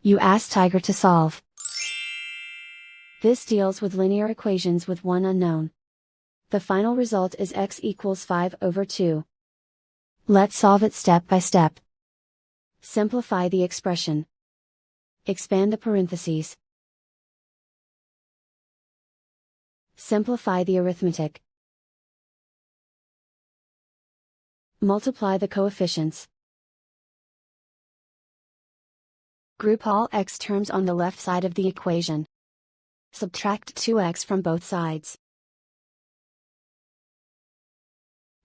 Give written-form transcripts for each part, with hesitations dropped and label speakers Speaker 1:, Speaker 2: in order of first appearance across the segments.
Speaker 1: You ask Tiger to solve. This deals with linear equations with one unknown. The final result is x equals 5/2. Let's solve it step by step. Simplify the expression. Expand the parentheses. Simplify the arithmetic. Multiply the coefficients. Group all x terms on the left side of the equation. Subtract 2x from both sides.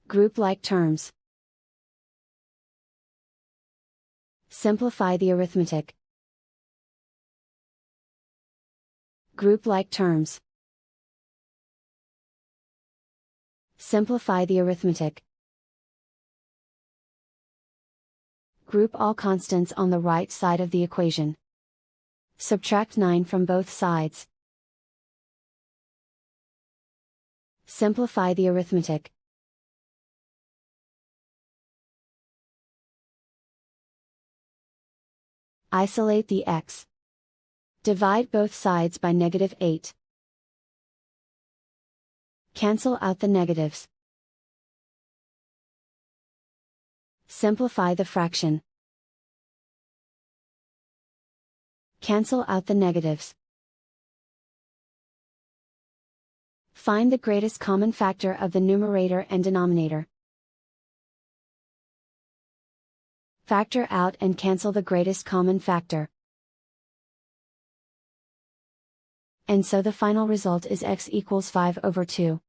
Speaker 1: Group like terms. Simplify the arithmetic. Group like terms. Simplify the arithmetic. Group all constants on the right side of the equation. Subtract 9 from both sides. Simplify the arithmetic. Isolate the x. Divide both sides by -8. Cancel out the negatives. Simplify the fraction. Cancel out the negatives. Find the greatest common factor of the numerator and denominator. Factor out and cancel the greatest common factor. And so the final result is x equals 5/2.